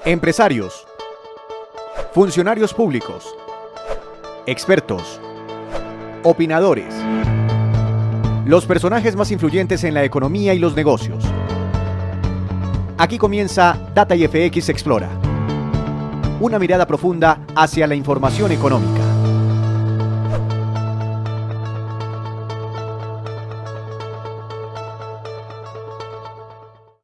Empresarios, funcionarios públicos, expertos, opinadores, los personajes más influyentes en la economía y los negocios. Aquí comienza Data IFX Explora, una mirada profunda hacia la información económica.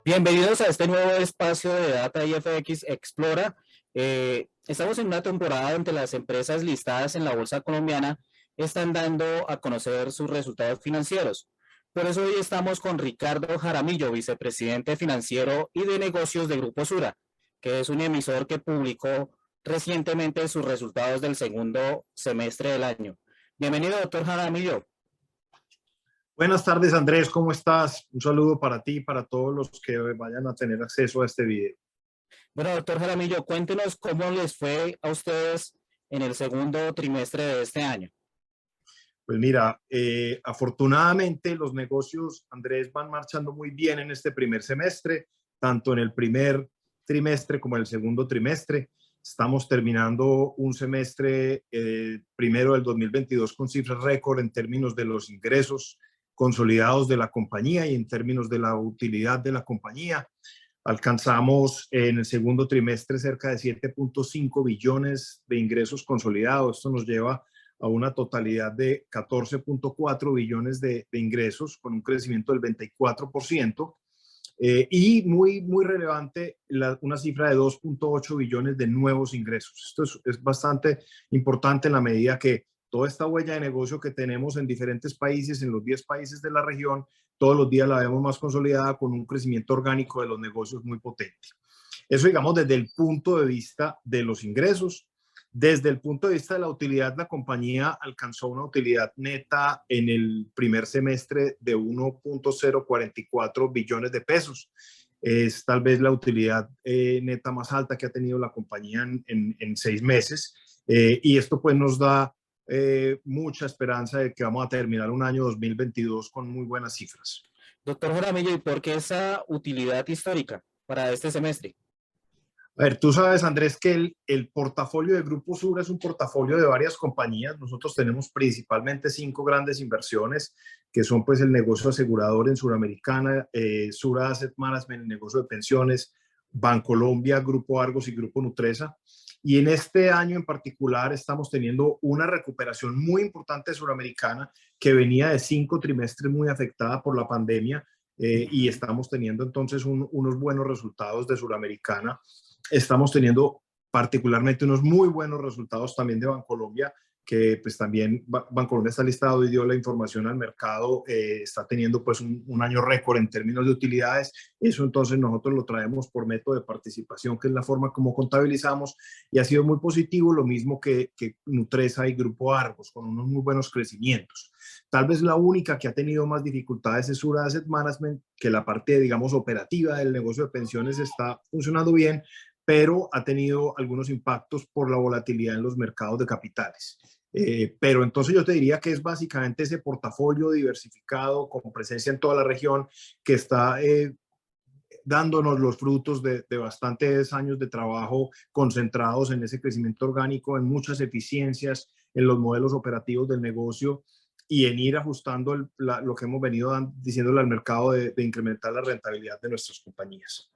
Bienvenidos a este nuevo espacio de Data IFX Explora. Estamos en una temporada donde las empresas listadas en la bolsa colombiana están dando a conocer sus resultados financieros. Por eso hoy estamos con Ricardo Jaramillo, vicepresidente financiero y de negocios de Grupo Sura, que es un emisor que publicó recientemente sus resultados del segundo semestre del año. Bienvenido, doctor Jaramillo. Buenas tardes, Andrés, ¿cómo estás? Un saludo para ti y para todos los que vayan a tener acceso a este video. Bueno, doctor Jaramillo, cuéntenos cómo les fue a ustedes en el segundo trimestre de este año. Pues mira, afortunadamente los negocios, Andrés, van marchando muy bien en este primer semestre, tanto en el primer trimestre como en el segundo trimestre. Estamos terminando un semestre primero del 2022 con cifras récord en términos de los ingresos consolidados de la compañía y en términos de la utilidad de la compañía. Alcanzamos en el segundo trimestre cerca de 7.5 billones de ingresos consolidados. Esto nos lleva a una totalidad de 14.4 billones de ingresos, con un crecimiento del 24%. Y muy relevante, una cifra de 2.8 billones de nuevos ingresos. Esto es bastante importante en la medida que toda esta huella de negocio que tenemos en diferentes países, en los 10 países de la región, todos los días la vemos más consolidada con un crecimiento orgánico de los negocios muy potente. Eso, digamos, desde el punto de vista de los ingresos. Desde el punto de vista de la utilidad, la compañía alcanzó una utilidad neta en el primer semestre de 1.044 billones de pesos. Es tal vez la utilidad neta más alta que ha tenido la compañía en 6 meses. Y esto pues nos da mucha esperanza de que vamos a terminar un año 2022 con muy buenas cifras. Doctor Jaramillo, ¿y por qué esa utilidad histórica para este semestre? A ver, tú sabes, Andrés, que el portafolio de Grupo Sura es un portafolio de varias compañías. Nosotros tenemos principalmente 5 grandes inversiones, que son pues el negocio asegurador en Suramericana, Sura Asset Management, el negocio de pensiones, Bancolombia, Grupo Argos y Grupo Nutresa. Y en este año en particular estamos teniendo una recuperación muy importante de Suramericana, que venía de 5 trimestres muy afectada por la pandemia, y estamos teniendo entonces unos buenos resultados de Suramericana. Estamos teniendo particularmente unos muy buenos resultados también de Bancolombia, que pues también Bancolombia está listado y dio la información al mercado, está teniendo pues un año récord en términos de utilidades. Eso entonces nosotros lo traemos por método de participación, que es la forma como contabilizamos, y ha sido muy positivo, lo mismo que Nutresa y Grupo Argos, con unos muy buenos crecimientos. Tal vez la única que ha tenido más dificultades es Sura Asset Management, que la parte, digamos, operativa del negocio de pensiones está funcionando bien, pero ha tenido algunos impactos por la volatilidad en los mercados de capitales. Pero entonces yo te diría que es básicamente ese portafolio diversificado con presencia en toda la región que está dándonos los frutos de bastantes años de trabajo concentrados en ese crecimiento orgánico, en muchas eficiencias, en los modelos operativos del negocio y en ir ajustando lo que hemos venido diciéndole al mercado de incrementar la rentabilidad de nuestras compañías.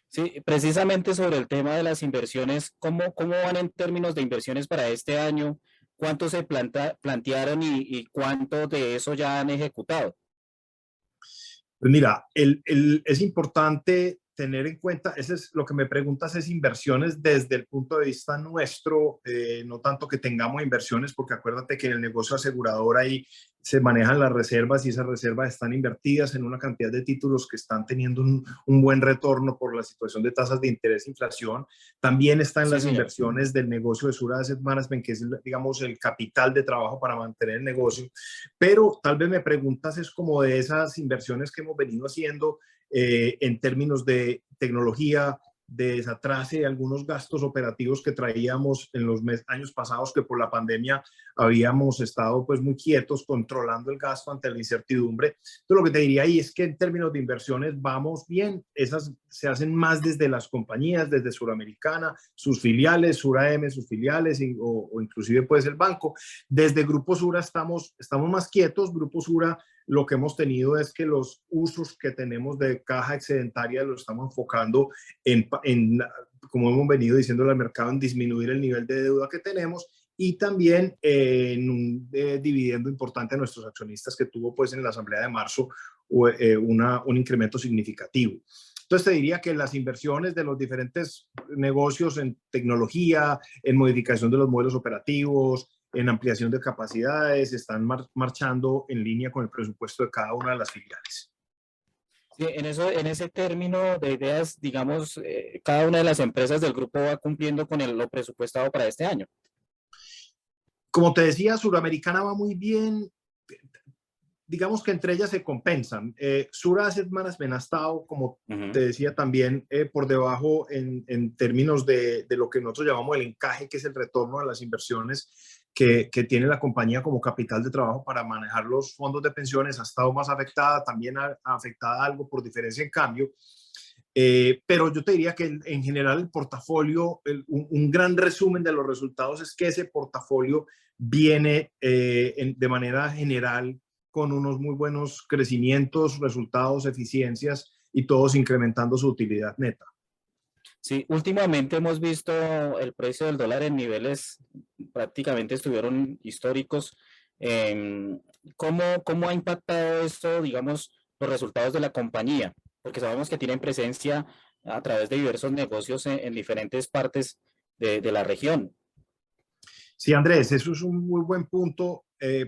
Sí, precisamente sobre el tema de las inversiones, ¿cómo van en términos de inversiones para este año? ¿Cuánto se plantearon y cuánto de eso ya han ejecutado? Pues mira, es importante tener en cuenta, eso es lo que me preguntas, es inversiones desde el punto de vista nuestro, no tanto que tengamos inversiones, porque acuérdate que en el negocio asegurador ahí se manejan las reservas y esas reservas están invertidas en una cantidad de títulos que están teniendo un buen retorno por la situación de tasas de interés e inflación. También están Sí, las señor. inversiones del negocio de Sura Asset Management, que es, digamos, el capital de trabajo para mantener el negocio. Pero tal vez me preguntas es como de esas inversiones que hemos venido haciendo en términos de tecnología, de desatrase de algunos gastos operativos que traíamos en los años pasados, que por la pandemia habíamos estado pues muy quietos controlando el gasto ante la incertidumbre. Entonces lo que te diría ahí es que en términos de inversiones vamos bien, esas se hacen más desde las compañías, desde Suramericana, sus filiales, Sura M, sus filiales o inclusive pues el banco. Desde Grupo Sura estamos más quietos. Grupo Sura, lo que hemos tenido es que los usos que tenemos de caja excedentaria lo estamos enfocando como hemos venido diciendo al mercado, en disminuir el nivel de deuda que tenemos y también en un dividendo importante a nuestros accionistas que tuvo pues en la asamblea de marzo un incremento significativo. Entonces te diría que las inversiones de los diferentes negocios en tecnología, en modificación de los modelos operativos, en ampliación de capacidades, están marchando en línea con el presupuesto de cada una de las filiales. Sí, en ese término de ideas, digamos, cada una de las empresas del grupo va cumpliendo con lo presupuestado para este año. Como te decía, Suramericana va muy bien. Digamos que entre ellas se compensan. Sura Asset Management ha estado, como te decía, también por debajo en términos de lo que nosotros llamamos el encaje, que es el retorno de las inversiones que tiene la compañía como capital de trabajo para manejar los fondos de pensiones. Ha estado más afectada, también afectada algo por diferencia en cambio. Pero yo te diría que en general el portafolio, un gran resumen de los resultados es que ese portafolio viene de manera general con unos muy buenos crecimientos, resultados, eficiencias y todos incrementando su utilidad neta. Sí, últimamente hemos visto el precio del dólar en niveles prácticamente estuvieron históricos. ¿Cómo ha impactado esto, digamos, los resultados de la compañía? Porque sabemos que tienen presencia a través de diversos negocios en diferentes partes de la región. Sí, Andrés, eso es un muy buen punto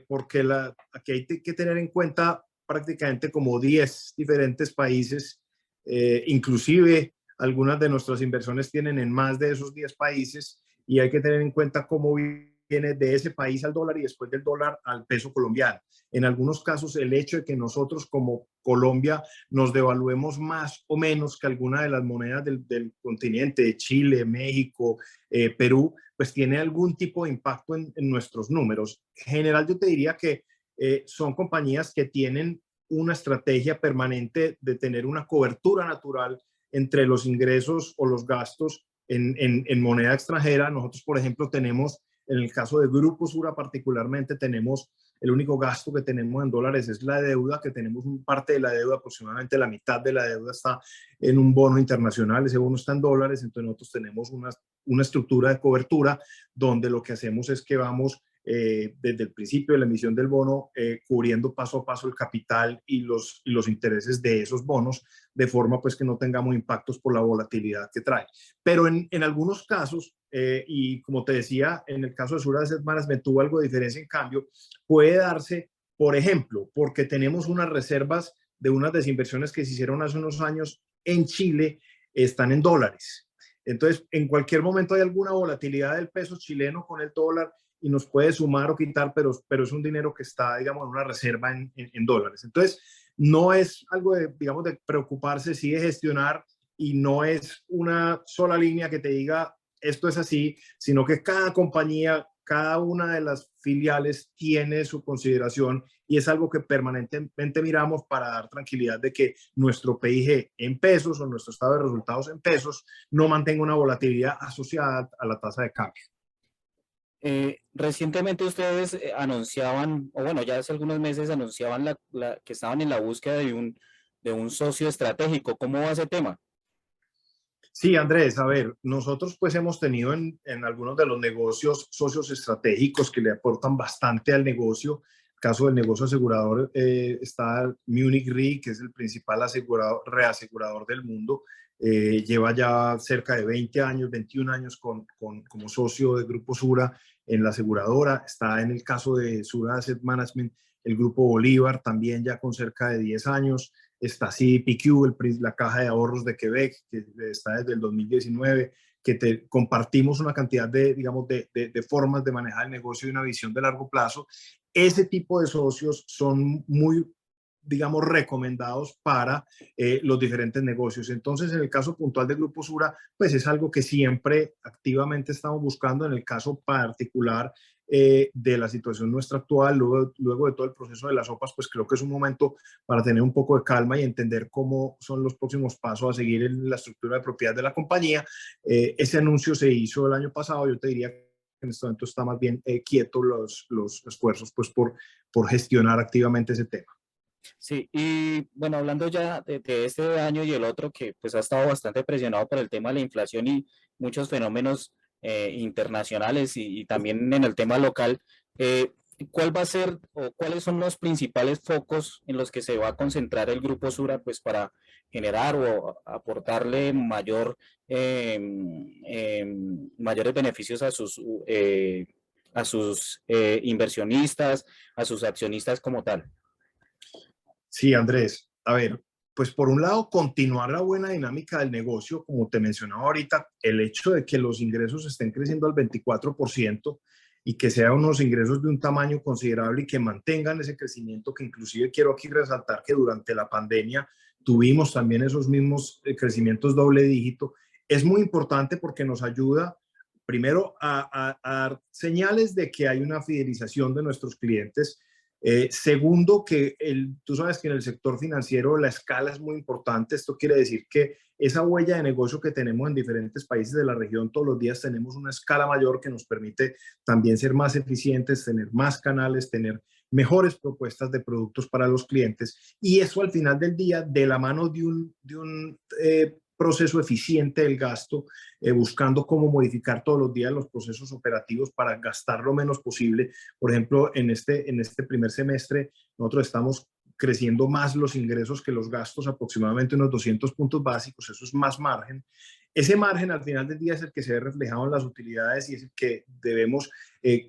porque aquí hay que tener en cuenta prácticamente como 10 diferentes países, inclusive algunas de nuestras inversiones tienen en más de esos 10 países y hay que tener en cuenta cómo viene de ese país al dólar y después del dólar al peso colombiano. En algunos casos, el hecho de que nosotros como Colombia nos devaluemos más o menos que alguna de las monedas del continente, Chile, México, Perú, pues tiene algún tipo de impacto en nuestros números. En general, yo te diría que son compañías que tienen una estrategia permanente de tener una cobertura natural entre los ingresos o los gastos en moneda extranjera. Nosotros, por ejemplo, tenemos, en el caso de Grupo Sura particularmente, tenemos el único gasto que tenemos en dólares es la deuda, que tenemos parte de la deuda, aproximadamente la mitad de la deuda está en un bono internacional, ese bono está en dólares, entonces nosotros tenemos una estructura de cobertura donde lo que hacemos es que vamos desde el principio de la emisión del bono cubriendo paso a paso el capital y los intereses de esos bonos, de forma pues que no tengamos impactos por la volatilidad que trae. Pero en algunos casos, y como te decía, en el caso de Sura Asset Management tuvo algo de diferencia en cambio, puede darse, por ejemplo, porque tenemos unas reservas de unas desinversiones que se hicieron hace unos años en Chile, están en dólares. Entonces, en cualquier momento hay alguna volatilidad del peso chileno con el dólar y nos puede sumar o quitar, pero es un dinero que está, digamos, en una reserva en dólares. Entonces, no es algo de, digamos, de preocuparse, sí de gestionar y no es una sola línea que te diga esto es así, sino que cada compañía, cada una de las filiales tiene su consideración y es algo que permanentemente miramos para dar tranquilidad de que nuestro PIG en pesos o nuestro estado de resultados en pesos no mantenga una volatilidad asociada a la tasa de cambio. Recientemente ustedes anunciaban, o bueno, ya hace algunos meses anunciaban que estaban en la búsqueda de un socio estratégico. ¿Cómo va ese tema? Sí, Andrés, a ver, nosotros pues hemos tenido en algunos de los negocios socios estratégicos que le aportan bastante al negocio. El caso del negocio asegurador está Munich Re, que es el principal reasegurador del mundo. Lleva ya cerca de 20 años, 21 años como socio de Grupo Sura en la aseguradora. Está en el caso de Sura Asset Management, el Grupo Bolívar, también ya con cerca de 10 años. Está CDPQ, la Caja de Ahorros de Quebec, que está desde el 2019, que compartimos una cantidad digamos, de formas de manejar el negocio y una visión de largo plazo. Ese tipo de socios son muy digamos, recomendados para los diferentes negocios. Entonces, en el caso puntual del Grupo Sura, pues es algo que siempre activamente estamos buscando. En el caso particular de la situación nuestra actual, luego de todo el proceso de las OPAs, pues creo que es un momento para tener un poco de calma y entender cómo son los próximos pasos a seguir en la estructura de propiedad de la compañía. Ese anuncio se hizo el año pasado. Yo te diría que en este momento está más bien quieto los esfuerzos pues por gestionar activamente ese tema. Sí, y bueno, hablando ya de este año y el otro, que pues ha estado bastante presionado por el tema de la inflación y muchos fenómenos internacionales y también en el tema local, eh, ¿cuál va a ser o cuáles son los principales focos en los que se va a concentrar el Grupo Sura pues para generar o aportarle mayores beneficios a sus inversionistas, a sus accionistas como tal? Sí, Andrés. A ver, pues por un lado, continuar la buena dinámica del negocio, como te mencionaba ahorita, el hecho de que los ingresos estén creciendo al 24% y que sean unos ingresos de un tamaño considerable y que mantengan ese crecimiento, que inclusive quiero aquí resaltar que durante la pandemia tuvimos también esos mismos crecimientos doble dígito, es muy importante porque nos ayuda primero a dar señales de que hay una fidelización de nuestros clientes. Segundo, que tú sabes que en el sector financiero la escala es muy importante. Esto quiere decir que esa huella de negocio que tenemos en diferentes países de la región, todos los días tenemos una escala mayor que nos permite también ser más eficientes, tener más canales, tener mejores propuestas de productos para los clientes. Y eso al final del día, de la mano de un proceso eficiente del gasto, buscando cómo modificar todos los días los procesos operativos para gastar lo menos posible. Por ejemplo, en este primer semestre, nosotros estamos creciendo más los ingresos que los gastos, aproximadamente unos 200 puntos básicos. Eso es más margen. Ese margen al final del día es el que se ve reflejado en las utilidades y es el que debemos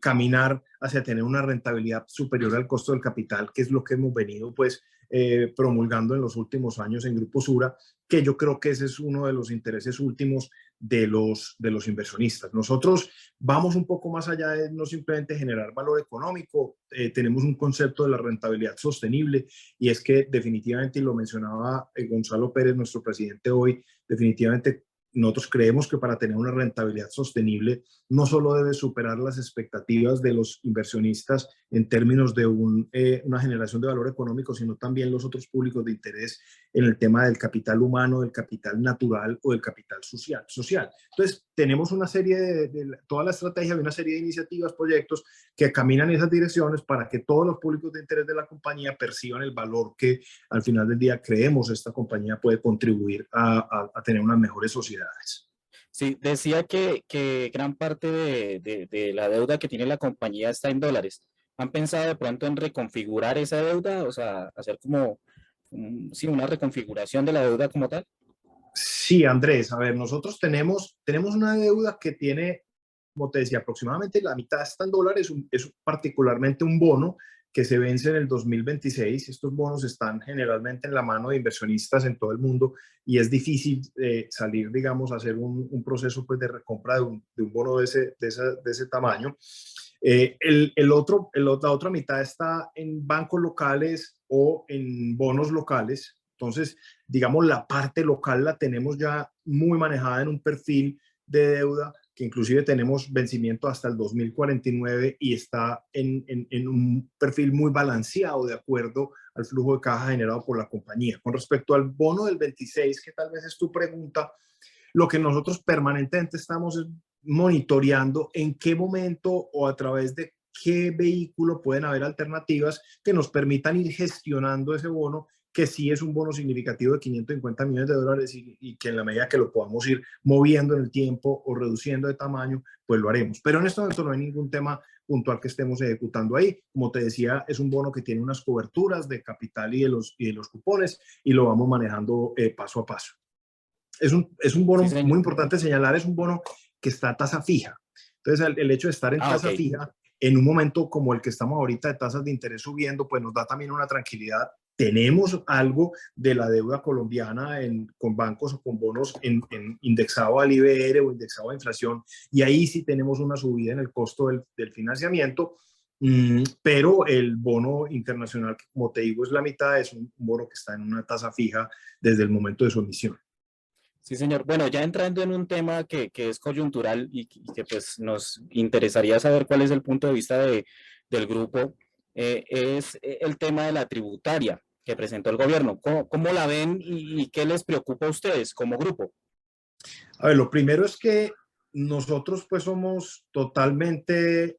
caminar hacia tener una rentabilidad superior al costo del capital, que es lo que hemos venido pues promulgando en los últimos años en Grupo Sura, que yo creo que ese es uno de los intereses últimos de los inversionistas. Nosotros vamos un poco más allá de no simplemente generar valor económico, tenemos un concepto de la rentabilidad sostenible y es que definitivamente, y lo mencionaba Gonzalo Pérez, nuestro presidente hoy, definitivamente nosotros creemos que para tener una rentabilidad sostenible no solo debe superar las expectativas de los inversionistas en términos de una generación de valor económico, sino también los otros públicos de interés en el tema del capital humano, del capital natural o del capital social. Entonces, tenemos una serie toda la estrategia de una serie de iniciativas, proyectos que caminan en esas direcciones para que todos los públicos de interés de la compañía perciban el valor que al final del día creemos esta compañía puede contribuir a tener unas mejores sociedades. Sí, decía que gran parte de la deuda que tiene la compañía está en dólares. ¿Han pensado de pronto en reconfigurar esa deuda? O sea, hacer como sí, una reconfiguración de la deuda como tal. Sí, Andrés, a ver, nosotros tenemos una deuda que tiene, como te decía, aproximadamente la mitad está en dólares, es particularmente un bono que se vence en el 2026. Estos bonos están generalmente en la mano de inversionistas en todo el mundo y es difícil salir, digamos, a hacer un proceso pues, de recompra de un bono de ese tamaño. La otra mitad está en bancos locales o en bonos locales. Entonces, digamos, la parte local la tenemos ya muy manejada en un perfil de deuda que inclusive tenemos vencimiento hasta el 2049 y está en un perfil muy balanceado de acuerdo al flujo de caja generado por la compañía. Con respecto al bono del 26, que tal vez es tu pregunta, lo que nosotros permanentemente estamos monitoreando en qué momento o a través de qué vehículo pueden haber alternativas que nos permitan ir gestionando ese bono, que sí es un bono significativo de 550 millones de dólares y que en la medida que lo podamos ir moviendo en el tiempo o reduciendo de tamaño, pues lo haremos. Pero en este momento no hay ningún tema puntual que estemos ejecutando ahí. Como te decía, es un bono que tiene unas coberturas de capital y de los cupones y lo vamos manejando paso a paso. Es un Sí, bono muy señor. importante señalar, es un bono que está a tasa fija. Entonces, el hecho de estar en Ah, tasa ok. fija en un momento como el que estamos ahorita de tasas de interés subiendo, pues nos da también una tranquilidad. Tenemos algo de la deuda colombiana con bancos o con bonos indexado al IBR o indexado a inflación, y ahí sí tenemos una subida en el costo del financiamiento, Pero el bono internacional, que como te digo es la mitad, es un bono que está en una tasa fija desde el momento de su emisión. Sí, señor. Bueno, ya entrando en un tema que es coyuntural y que pues nos interesaría saber cuál es el punto de vista del grupo, es el tema de la tributaria que presentó el gobierno. ¿Cómo la ven y qué les preocupa a ustedes como grupo? A ver, lo primero es que nosotros pues somos totalmente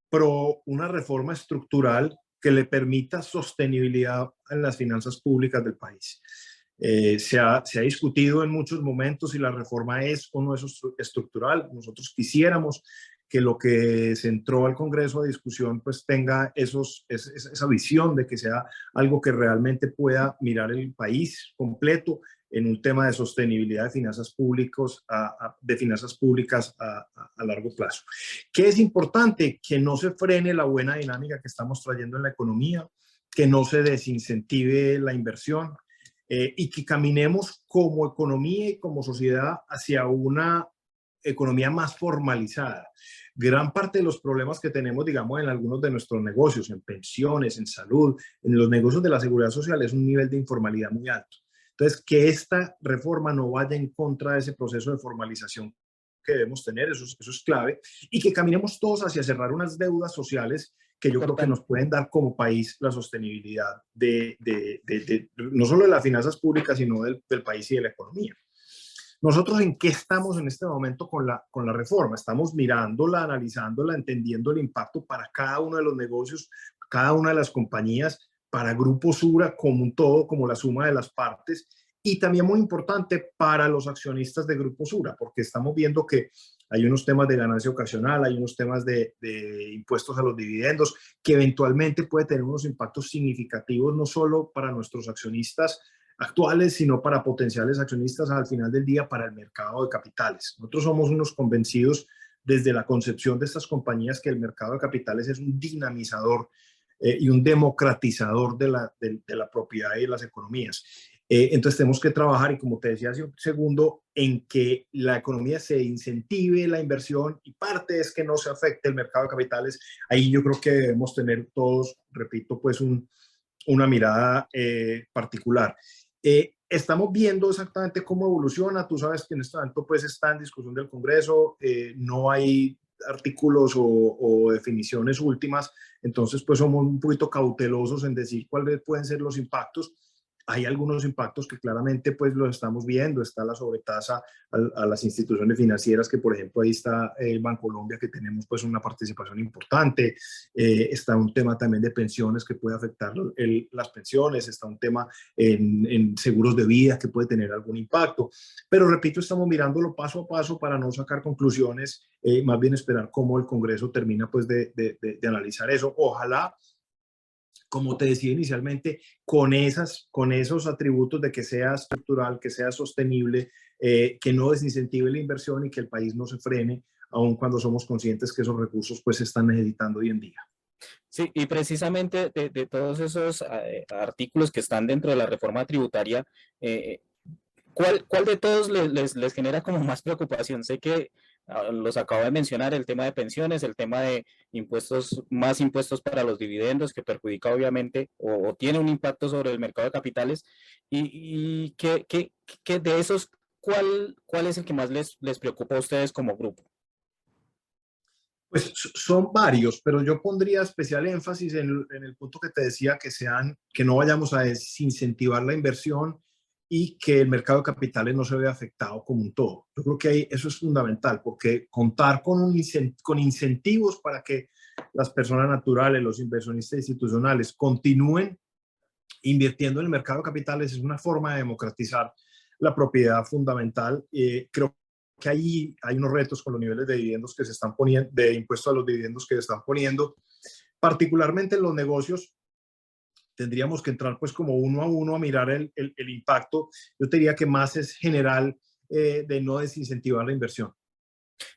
pro una reforma estructural que le permita sostenibilidad en las finanzas públicas del país. Se ha discutido en muchos momentos si la reforma es o no es estructural. Nosotros quisiéramos que lo que se entró al Congreso a discusión pues tenga esa visión de que sea algo que realmente pueda mirar el país completo en un tema de sostenibilidad de finanzas públicas a largo plazo. ¿Qué es importante? Que no se frene la buena dinámica que estamos trayendo en la economía, que no se desincentive la inversión, y que caminemos como economía y como sociedad hacia una economía más formalizada. Gran parte de los problemas que tenemos, digamos, en algunos de nuestros negocios, en pensiones, en salud, en los negocios de la seguridad social, es un nivel de informalidad muy alto. Entonces, que esta reforma no vaya en contra de ese proceso de formalización que debemos tener, eso es clave, y que caminemos todos hacia cerrar unas deudas sociales que yo creo que nos pueden dar como país la sostenibilidad no solo de las finanzas públicas, sino del país y de la economía. Nosotros, ¿en qué estamos en este momento con la reforma? Estamos mirándola, analizándola, entendiendo el impacto para cada uno de los negocios, cada una de las compañías, para Grupo Sura como un todo, como la suma de las partes, y también muy importante para los accionistas de Grupo Sura, porque estamos viendo que hay unos temas de ganancia ocasional, hay unos temas de impuestos a los dividendos, que eventualmente puede tener unos impactos significativos, no solo para nuestros accionistas actuales, sino para potenciales accionistas al final del día para el mercado de capitales. Nosotros somos unos convencidos desde la concepción de estas compañías que el mercado de capitales es un dinamizador y un democratizador de la propiedad y de las economías. Entonces tenemos que trabajar, y como te decía hace un segundo, en que la economía se incentive la inversión, y parte es que no se afecte el mercado de capitales. Ahí yo creo que debemos tener todos, repito, pues una mirada particular. Estamos viendo exactamente cómo evoluciona. Tú sabes que en este momento pues está en discusión del Congreso, no hay artículos o definiciones últimas, entonces pues somos un poquito cautelosos en decir cuáles pueden ser los impactos. Hay algunos impactos que claramente pues los estamos viendo. Está la sobretasa a las instituciones financieras, que por ejemplo ahí está el Bancolombia, que tenemos pues una participación importante. Está un tema también de pensiones que puede afectar las pensiones. Está un tema en seguros de vida que puede tener algún impacto. Pero repito, estamos mirándolo paso a paso para no sacar conclusiones, más bien esperar cómo el Congreso termina pues de analizar eso. Ojalá, como te decía inicialmente, con esos atributos de que sea estructural, que sea sostenible, que no desincentive la inversión y que el país no se frene, aun cuando somos conscientes que esos recursos pues se están necesitando hoy en día. Sí, y precisamente de todos esos artículos que están dentro de la reforma tributaria, ¿cuál de todos les genera como más preocupación? Sé que los acabo de mencionar, el tema de pensiones, el tema de impuestos, más impuestos para los dividendos, que perjudica obviamente o tiene un impacto sobre el mercado de capitales, y que de esos, ¿cuál es el que más les preocupa a ustedes como grupo? Pues son varios, pero yo pondría especial énfasis en el punto que te decía, que no vayamos a desincentivar la inversión y que el mercado de capitales no se vea afectado como un todo. Yo creo que eso es fundamental, porque contar con incentivos para que las personas naturales, los inversionistas institucionales continúen invirtiendo en el mercado de capitales es una forma de democratizar la propiedad fundamental. Creo que ahí hay unos retos con los niveles de dividendos que se están poniendo, de impuestos a los dividendos que se están poniendo, particularmente en los negocios. Tendríamos que entrar pues como uno a uno a mirar el impacto. Yo te diría que más es general, de no desincentivar la inversión.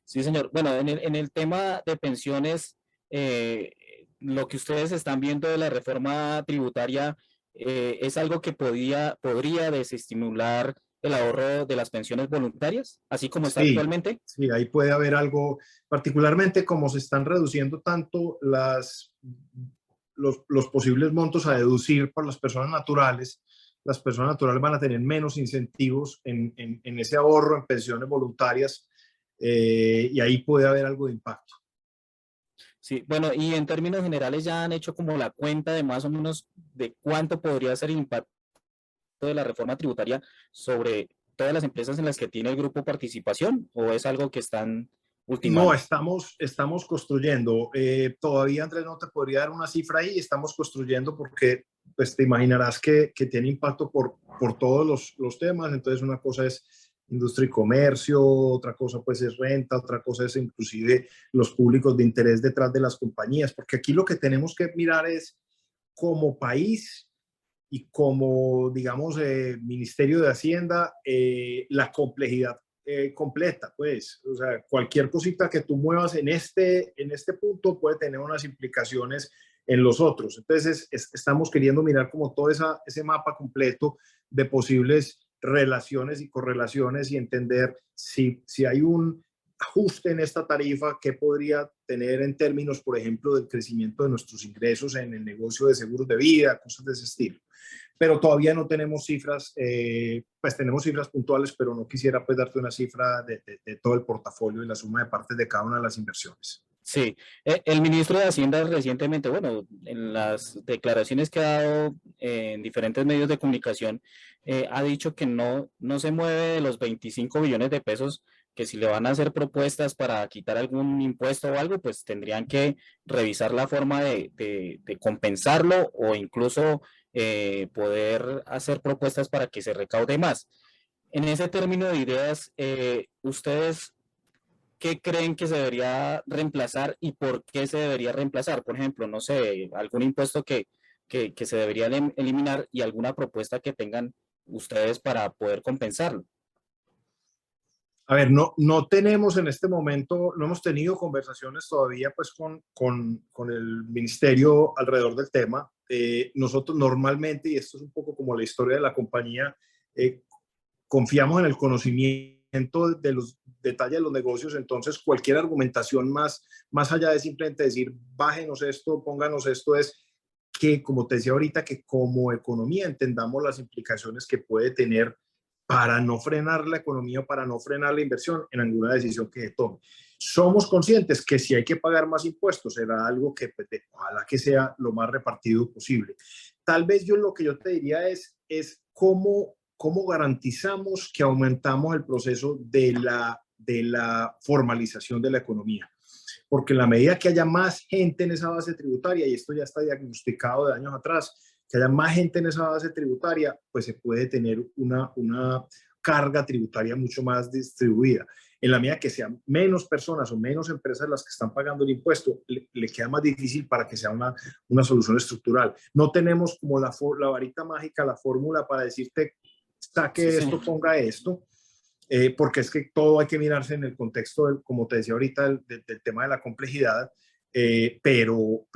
Sí, señor. Bueno, en el tema de pensiones, eh, lo que ustedes están viendo de la reforma tributaria es algo que podría desestimular el ahorro de las pensiones voluntarias, así como está Sí, actualmente? sí, ahí puede haber algo, particularmente como se están reduciendo tanto los posibles montos a deducir por las personas naturales van a tener menos incentivos en ese ahorro en pensiones voluntarias y ahí puede haber algo de impacto. Sí, bueno, y en términos generales ya han hecho como la cuenta de más o menos de cuánto podría ser el impacto de la reforma tributaria sobre todas las empresas en las que tiene el grupo participación, o es algo que están No, ultimando. estamos construyendo. Todavía, Andrés, no te podría dar una cifra ahí. Estamos construyendo porque pues, te imaginarás que tiene impacto por todos los temas. Entonces, una cosa es industria y comercio, otra cosa pues es renta, otra cosa es inclusive los públicos de interés detrás de las compañías. Porque aquí lo que tenemos que mirar es como país y como, digamos, Ministerio de Hacienda, la complejidad completa, pues, o sea, cualquier cosita que tú muevas en este punto puede tener unas implicaciones en los otros. Entonces, estamos queriendo mirar como todo ese mapa completo de posibles relaciones y correlaciones y entender si hay un ajuste en esta tarifa, qué podría tener en términos, por ejemplo, del crecimiento de nuestros ingresos en el negocio de seguros de vida, cosas de ese estilo, pero todavía no tenemos cifras, pues tenemos cifras puntuales, pero no quisiera pues darte una cifra de todo el portafolio y la suma de partes de cada una de las inversiones. Sí, el ministro de Hacienda recientemente, bueno, en las declaraciones que ha dado en diferentes medios de comunicación, ha dicho que no se mueve de los 25 billones de pesos, que si le van a hacer propuestas para quitar algún impuesto o algo, pues tendrían que revisar la forma de compensarlo o incluso poder hacer propuestas para que se recaude más. En ese término de ideas, ¿ustedes qué creen que se debería reemplazar y por qué se debería reemplazar? Por ejemplo, no sé, algún impuesto que se debería eliminar y alguna propuesta que tengan ustedes para poder compensarlo. A ver, no tenemos en este momento, no hemos tenido conversaciones todavía pues con el ministerio alrededor del tema. Nosotros normalmente, y esto es un poco como la historia de la compañía, confiamos en el conocimiento de los detalles de los negocios, entonces cualquier argumentación más allá de simplemente decir, bájenos esto, pónganos esto, es que, como te decía ahorita, que como economía entendamos las implicaciones que puede tener para no frenar la economía, para no frenar la inversión en alguna decisión que se tome. Somos conscientes que si hay que pagar más impuestos, será algo que pues, ojalá que sea lo más repartido posible. Tal vez yo lo que yo te diría es cómo garantizamos que aumentamos el proceso de la formalización de la economía. Porque en la medida que haya más gente en esa base tributaria, y esto ya está diagnosticado de años atrás, que haya más gente en esa base tributaria, pues se puede tener una carga tributaria mucho más distribuida. En la medida que sean menos personas o menos empresas las que están pagando el impuesto, le queda más difícil para que sea una solución estructural. No tenemos como la varita mágica, la fórmula para decirte, Sí, saque señor. esto, ponga esto, porque es que todo hay que mirarse en el contexto, como te decía ahorita, del tema de la complejidad, pero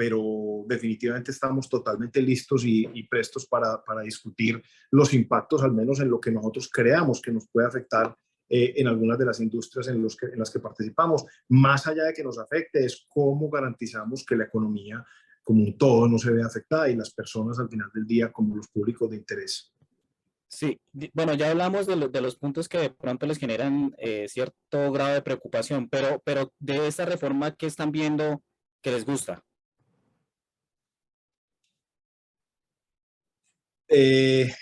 definitivamente estamos totalmente listos y prestos para discutir los impactos, al menos en lo que nosotros creamos que nos puede afectar en algunas de las industrias en las que participamos. Más allá de que nos afecte, es cómo garantizamos que la economía como un todo no se vea afectada y las personas al final del día como los públicos de interés. Sí, bueno, ya hablamos de los puntos que de pronto les generan cierto grado de preocupación, pero de esta reforma, ¿qué están viendo que les gusta? Eh,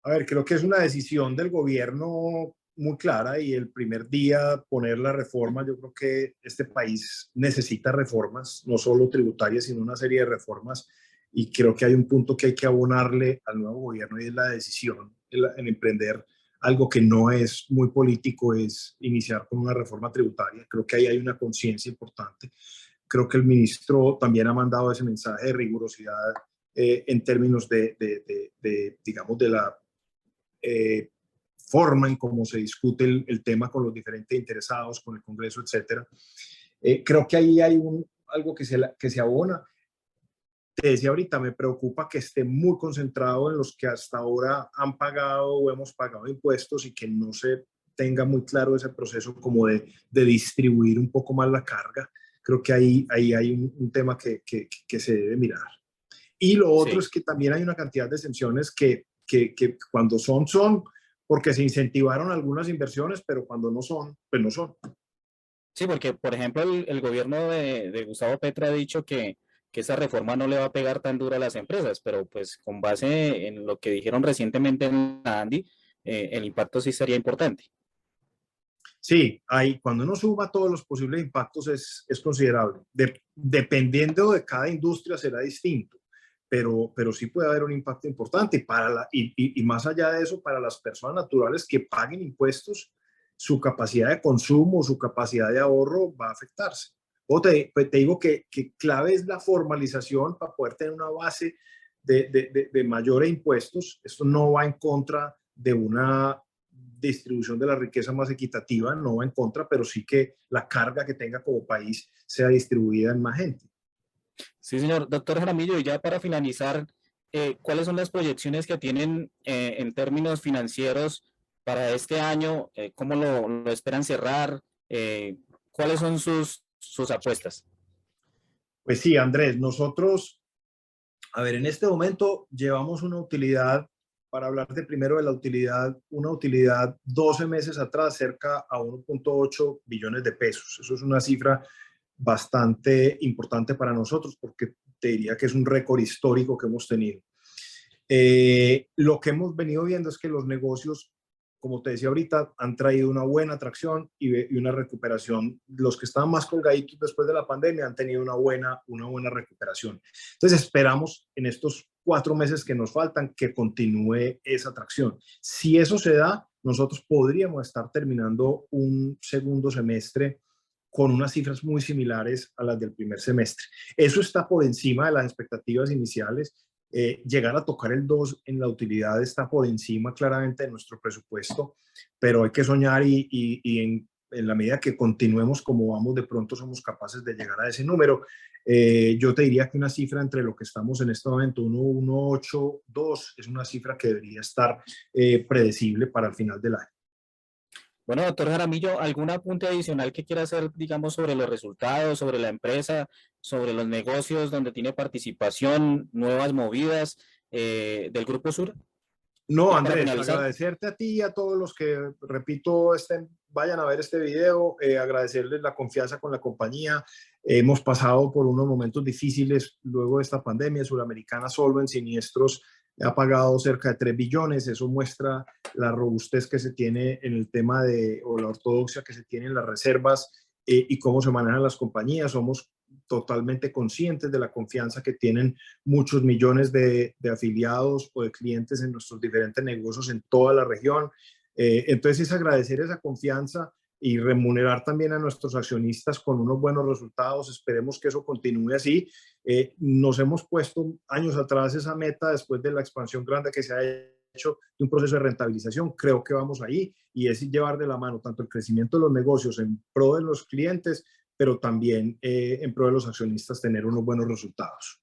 A ver, creo que es una decisión del gobierno muy clara y el primer día poner la reforma, yo creo que este país necesita reformas, no solo tributarias, sino una serie de reformas y creo que hay un punto que hay que abonarle al nuevo gobierno y es la decisión en emprender algo que no es muy político, es iniciar con una reforma tributaria. Creo que ahí hay una conciencia importante. Creo que el ministro también ha mandado ese mensaje de rigurosidad en términos digamos, de la forma en cómo se discute el tema con los diferentes interesados, con el Congreso, etcétera. Creo que ahí hay algo que se abona. te decía ahorita, me preocupa que esté muy concentrado en los que hasta ahora han pagado o hemos pagado impuestos y que no se tenga muy claro ese proceso como de distribuir un poco más la carga. Creo que ahí hay un tema que se debe mirar. Y lo otro Sí. es que también hay una cantidad de exenciones que cuando son porque se incentivaron algunas inversiones, pero cuando no son, pues no son. Sí, porque, por ejemplo, el gobierno de Gustavo Petro ha dicho que esa reforma no le va a pegar tan dura a las empresas, pero pues con base en lo que dijeron recientemente en la Andi, el impacto sí sería importante. Sí, cuando uno suma todos los posibles impactos es considerable. Dependiendo de cada industria será distinto, pero sí puede haber un impacto importante. Y más allá de eso, para las personas naturales que paguen impuestos, su capacidad de consumo, su capacidad de ahorro va a afectarse. Pues te digo que clave es la formalización para poder tener una base de mayores impuestos. Esto no va en contra de una distribución de la riqueza más equitativa, no va en contra, pero sí que la carga que tenga como país sea distribuida en más gente. Sí, señor. Doctor Jaramillo, y ya para finalizar, ¿cuáles son las proyecciones que tienen en términos financieros para este año? ¿Cómo lo esperan cerrar? ¿Cuáles son sus apuestas? Pues sí, Andrés, nosotros, a ver, en este momento llevamos una utilidad, para hablar de primero de la utilidad, una utilidad 12 meses atrás cerca a 1.8 billones de pesos. Eso es una cifra bastante importante para nosotros porque te diría que es un récord histórico que hemos tenido. Lo que hemos venido viendo es que los negocios, como te decía ahorita, han traído una buena atracción y una recuperación. Los que estaban más colgaditos después de la pandemia han tenido una buena recuperación. Entonces esperamos en estos 4 meses que nos faltan que continúe esa atracción. Si eso se da, nosotros podríamos estar terminando un segundo semestre con unas cifras muy similares a las del primer semestre. Eso está por encima de las expectativas iniciales. Llegar a tocar el 2 en la utilidad está por encima claramente de nuestro presupuesto, pero hay que soñar y en la medida que continuemos como vamos, de pronto somos capaces de llegar a ese número. Yo te diría que una cifra entre lo que estamos en este momento, 1.182, es una cifra que debería estar predecible para el final del año. Bueno, doctor Jaramillo, ¿algún apunte adicional que quiera hacer, digamos, sobre los resultados, sobre la empresa, sobre los negocios donde tiene participación, nuevas movidas del Grupo Sur? No, Ya para Andrés, finalizar. agradecerte a ti y a todos los que, repito, vayan a ver este video, agradecerles la confianza con la compañía. Hemos pasado por unos momentos difíciles luego de esta pandemia. Suramericana Solvent Siniestros ha pagado cerca de 3 billones. Eso muestra la robustez que se tiene en el tema o la ortodoxia que se tiene en las reservas y cómo se manejan las compañías. Somos totalmente conscientes de la confianza que tienen muchos millones de afiliados o de clientes en nuestros diferentes negocios en toda la región. Entonces es agradecer esa confianza y remunerar también a nuestros accionistas con unos buenos resultados. Esperemos que eso continúe así. Nos hemos puesto años atrás esa meta después de la expansión grande que se ha hecho de un proceso de rentabilización. Creo que vamos ahí y es llevar de la mano tanto el crecimiento de los negocios en pro de los clientes, pero también en pro de los accionistas tener unos buenos resultados.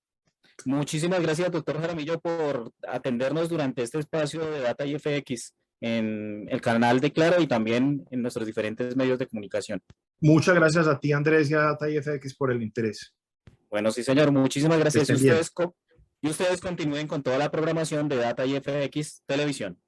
Muchísimas gracias, doctor Jaramillo, por atendernos durante este espacio de Data IFX en el canal de Claro y también en nuestros diferentes medios de comunicación. Muchas gracias a ti, Andrés, y a Data IFX por el interés. Bueno, sí, señor, muchísimas Que gracias. estén bien. Y ustedes continúen con toda la programación de Data IFX Televisión.